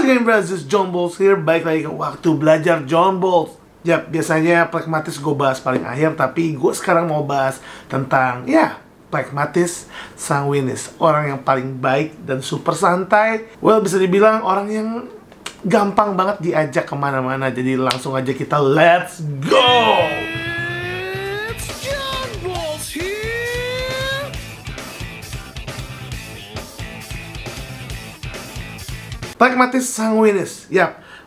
again brothers, John Balls here. Baik lagi ke waktu belajar John Balls. Ya, biasanya pragmatis gue bahas paling akhir, tapi gue sekarang mau bahas tentang, pragmatis sanguinis. Orang yang paling baik dan super santai. Well, bisa dibilang orang yang gampang banget diajak kemana-mana. Jadi langsung aja kita let's go! Pragmatis sanguinis,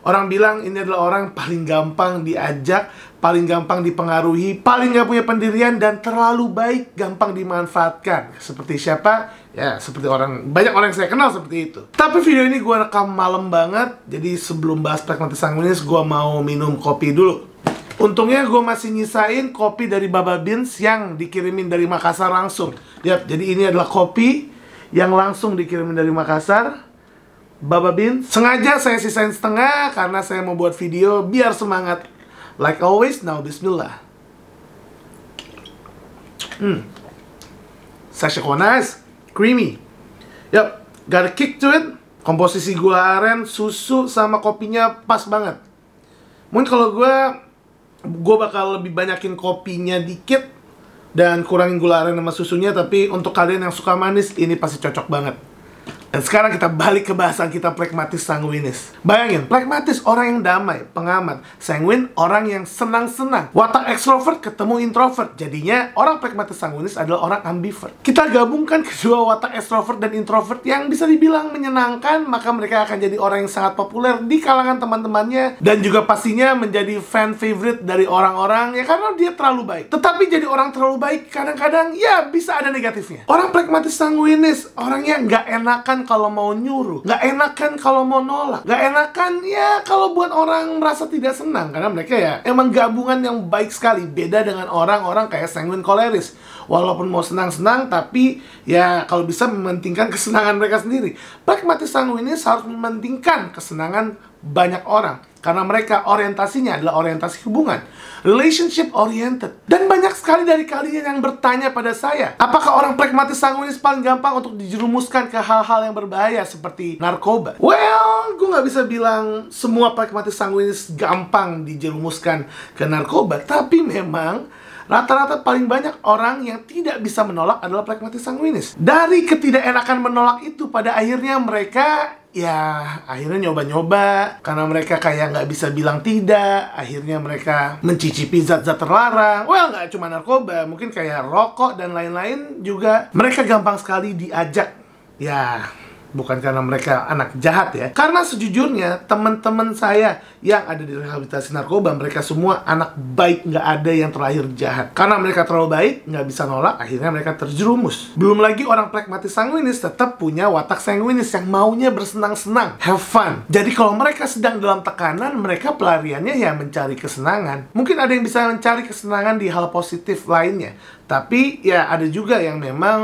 orang bilang ini adalah orang paling gampang diajak, paling gampang dipengaruhi, paling gak punya pendirian, dan terlalu baik, gampang dimanfaatkan. Seperti siapa? Ya, seperti banyak orang yang saya kenal seperti itu. Tapi video ini gue rekam malam banget, jadi sebelum bahas pragmatis sanguinis, gue mau minum kopi dulu. Untungnya gue masih nyisain kopi dari Baba Beans yang dikirimin dari Makassar langsung. Jadi ini adalah kopi yang langsung dikirimin dari Makassar, Baba Beans. Sengaja saya sisain setengah karena saya mau buat video biar semangat. Like always, now bismillah. Such a nice, creamy. Got a kick to it. Komposisi gula aren, susu sama kopinya pas banget. Mungkin kalau gue bakal lebih banyakin kopinya dikit dan kurangin gula aren sama susunya. Tapi untuk kalian yang suka manis, ini pasti cocok banget. Dan sekarang kita balik ke bahasan kita pragmatis sanguinis. Bayangin, pragmatis orang yang damai, pengamat. Sanguin orang yang senang-senang. Watak ekstrovert ketemu introvert. Jadinya orang pragmatis sanguinis adalah orang ambivert. Kita gabungkan kedua watak ekstrovert dan introvert yang bisa dibilang menyenangkan, maka mereka akan jadi orang yang sangat populer di kalangan teman-temannya. Dan juga pastinya menjadi fan favorite dari orang-orang ya karena dia terlalu baik. Tetapi jadi orang terlalu baik kadang-kadang ya bisa ada negatifnya. Orang pragmatis sanguinis, orangnya nggak enakan kalau mau nyuruh, nggak enakan kalau mau nolak, nggak enakan ya kalau buat orang merasa tidak senang. Karena mereka ya emang gabungan yang baik sekali. Beda dengan orang-orang kayak sanguin koleris. Walaupun mau senang-senang, tapi ya kalau bisa mementingkan kesenangan mereka sendiri. Pragmatis sanguinis harus mementingkan kesenangan banyak orang. Karena mereka orientasinya adalah orientasi hubungan, relationship oriented. Dan banyak sekali dari kalian yang bertanya pada saya, apakah orang pragmatis sanguinis paling gampang untuk dijerumuskan ke hal-hal yang berbahaya seperti narkoba? Well, gue gak bisa bilang semua pragmatis sanguinis gampang dijerumuskan ke narkoba. Tapi memang rata-rata paling banyak orang yang tidak bisa menolak adalah pragmatis sanguinis. Dari ketidakenakan menolak itu, pada akhirnya mereka akhirnya nyoba-nyoba. Karena mereka kayak nggak bisa bilang tidak, akhirnya mereka mencicipi zat-zat terlarang. Well, nggak cuma narkoba, mungkin kayak rokok dan lain-lain juga. Mereka gampang sekali diajak. Bukan karena mereka anak jahat ya. Karena sejujurnya teman-teman saya yang ada di rehabilitasi narkoba, mereka semua anak baik, nggak ada yang terlahir jahat. Karena mereka terlalu baik, nggak bisa nolak, akhirnya mereka terjerumus. Belum lagi orang pragmatis sanguinis tetap punya watak sanguinis yang maunya bersenang-senang, have fun. Jadi kalau mereka sedang dalam tekanan, mereka pelariannya ya mencari kesenangan. Mungkin ada yang bisa mencari kesenangan di hal positif lainnya. Tapi ya ada juga yang memang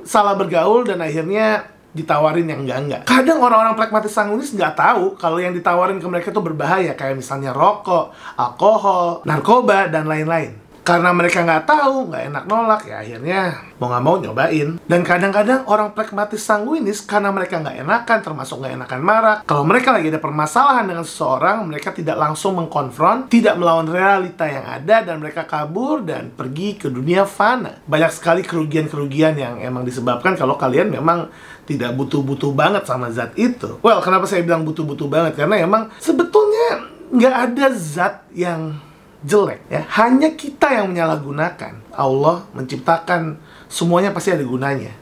salah bergaul dan akhirnya ditawarin yang enggak-enggak. Kadang orang-orang pragmatis sanguinis nggak tahu kalau yang ditawarin ke mereka itu berbahaya. Kayak misalnya rokok, alkohol, narkoba, dan lain-lain. Karena mereka nggak tahu, nggak enak nolak, ya akhirnya mau nggak mau nyobain. Dan kadang-kadang orang pragmatis sanguinis, karena mereka nggak enakan, termasuk nggak enakan marah. Kalau mereka lagi ada permasalahan dengan seseorang, mereka tidak langsung mengkonfront, tidak melawan realita yang ada, dan mereka kabur dan pergi ke dunia fana. Banyak sekali kerugian-kerugian yang emang disebabkan kalau kalian memang tidak butuh-butuh banget sama zat itu. Well, kenapa saya bilang butuh-butuh banget? Karena emang sebetulnya nggak ada zat yang jelek ya, hanya kita yang menyalahgunakan. Allah menciptakan semuanya pasti ada gunanya.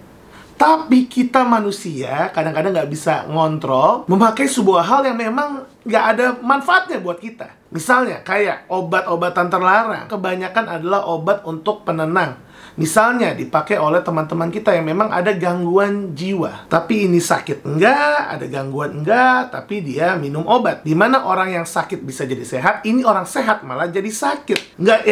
Tapi kita manusia kadang-kadang nggak bisa ngontrol memakai sebuah hal yang memang nggak ada manfaatnya buat kita. Misalnya kayak obat-obatan terlarang, kebanyakan adalah obat untuk penenang. Misalnya dipakai oleh teman-teman kita yang memang ada gangguan jiwa, tapi ini sakit enggak, ada gangguan enggak, tapi dia minum obat. Dimana orang yang sakit bisa jadi sehat, ini orang sehat malah jadi sakit. Enggak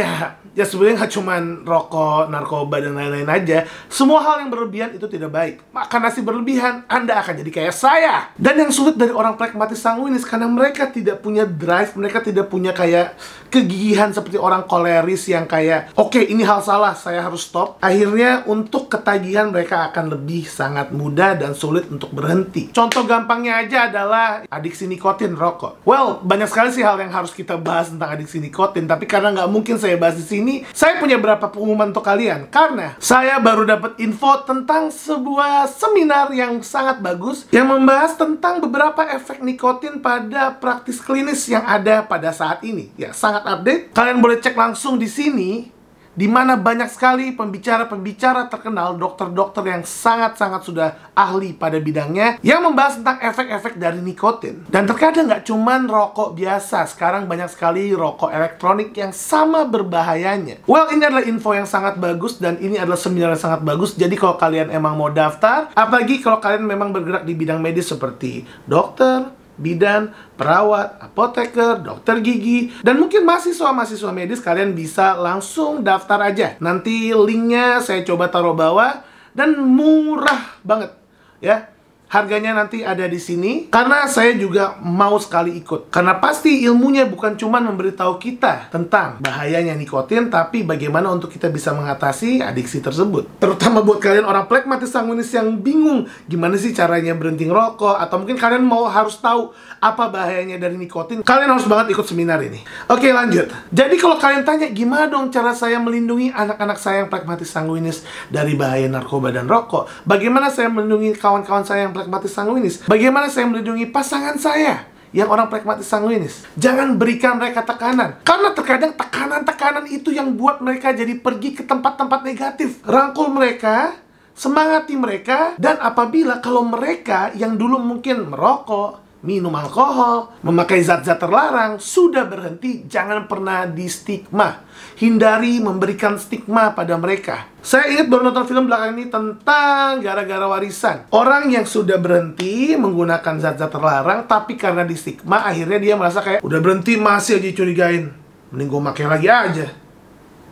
ya sebenarnya nggak cuma rokok, narkoba, dan lain-lain aja. Semua hal yang berlebihan itu tidak baik. Makan nasi berlebihan, Anda akan jadi kayak saya. Dan yang sulit dari orang pragmatis sanguinis, karena mereka tidak punya drive, mereka tidak punya kayak kegigihan seperti orang koleris yang kayak, oke, ini hal salah, saya harus stop, akhirnya untuk ketagihan mereka akan lebih sangat mudah dan sulit untuk berhenti. Contoh gampangnya aja adalah adiksi nikotin rokok. Well, banyak sekali sih hal yang harus kita bahas tentang adiksi nikotin, tapi karena nggak mungkin saya bahas di sini, saya punya beberapa pengumuman untuk kalian. Karena saya baru dapat info tentang sebuah seminar yang sangat bagus yang membahas tentang beberapa efek nikotin pada praktis klinis yang ada pada saat ini. Ya, sangat update. Kalian boleh cek langsung di sini, di mana banyak sekali pembicara-pembicara terkenal, dokter-dokter yang sangat-sangat sudah ahli pada bidangnya, yang membahas tentang efek-efek dari nikotin. Dan terkadang nggak cuman rokok biasa, sekarang banyak sekali rokok elektronik yang sama berbahayanya. Well, ini adalah info yang sangat bagus, dan ini adalah seminar yang sangat bagus. Jadi kalau kalian emang mau daftar, apalagi kalau kalian memang bergerak di bidang medis seperti dokter, bidan, perawat, apoteker, dokter gigi, dan mungkin mahasiswa-mahasiswa medis, kalian bisa langsung daftar aja. Nanti linknya saya coba taruh bawah, dan murah banget ya. Harganya nanti ada di sini, karena saya juga mau sekali ikut. Karena pasti ilmunya bukan cuma memberitahu kita tentang bahayanya nikotin, tapi bagaimana untuk kita bisa mengatasi adiksi tersebut. Terutama buat kalian orang plekmatis sanguinis yang bingung gimana sih caranya berhenti ngerokok, atau mungkin kalian harus tahu apa bahayanya dari nikotin. Kalian harus banget ikut seminar ini. Oke, lanjut. Jadi kalau kalian tanya gimana dong cara saya melindungi anak-anak saya yang plekmatis sanguinis dari bahaya narkoba dan rokok, bagaimana saya melindungi kawan-kawan saya yang plekmatis sanguinis, bagaimana saya melindungi pasangan saya yang orang plekmatis sanguinis, jangan berikan mereka tekanan. Karena terkadang tekanan-tekanan itu yang buat mereka jadi pergi ke tempat-tempat negatif. Rangkul mereka, semangati mereka, dan apabila kalau mereka yang dulu mungkin merokok, minum alkohol, memakai zat-zat terlarang, sudah berhenti, jangan pernah di stigma. Hindari memberikan stigma pada mereka. Saya ingat baru nonton film belakang ini tentang gara-gara warisan. Orang yang sudah berhenti menggunakan zat-zat terlarang, tapi karena di stigma, akhirnya dia merasa kayak, udah berhenti masih aja curigain, mending gue pakai lagi aja.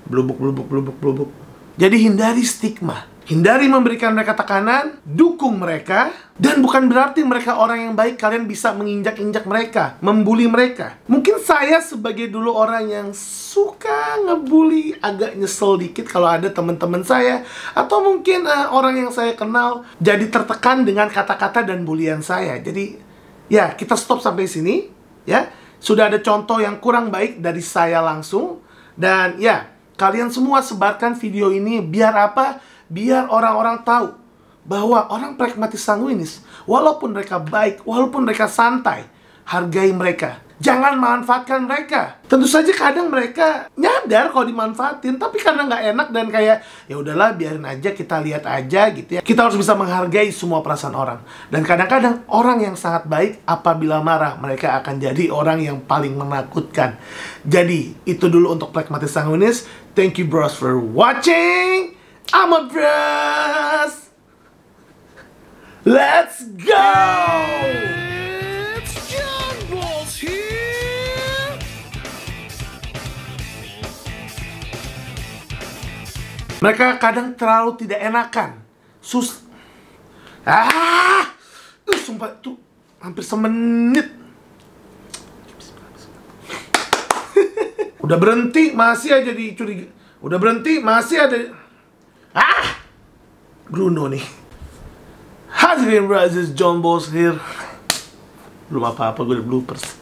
Blubuk. Jadi hindari stigma. Hindari memberikan mereka tekanan, dukung mereka, dan bukan berarti mereka orang yang baik, kalian bisa menginjak-injak mereka, membuli mereka. Mungkin saya sebagai dulu orang yang suka ngebully, agak nyesel dikit kalau ada teman-teman saya, atau mungkin orang yang saya kenal, jadi tertekan dengan kata-kata dan bulian saya. Jadi, ya, kita stop sampai sini, ya. Sudah ada contoh yang kurang baik dari saya langsung, dan ya, kalian semua sebarkan video ini, biar apa? Biar orang-orang tahu bahwa orang plekmatis sanguinis, walaupun mereka baik, walaupun mereka santai, hargai mereka. Jangan manfaatkan mereka. Tentu saja kadang mereka nyadar kalau dimanfaatin, tapi karena nggak enak dan kayak, ya udahlah biarin aja, kita lihat aja gitu ya. Kita harus bisa menghargai semua perasaan orang. Dan kadang-kadang orang yang sangat baik, apabila marah, mereka akan jadi orang yang paling menakutkan. Jadi, itu dulu untuk plekmatis sanguinis. Thank you bros for watching. I'm a bros. Let's go. It's John Balls here. Mereka kadang terlalu tidak enakan. Sumpah itu hampir semenit. Udah berhenti masih aja dicurigai. Udah berhenti masih ada. Bruno nih. Hadirin bros, John Balls here. Belum apa-apa, gue udah bloopers.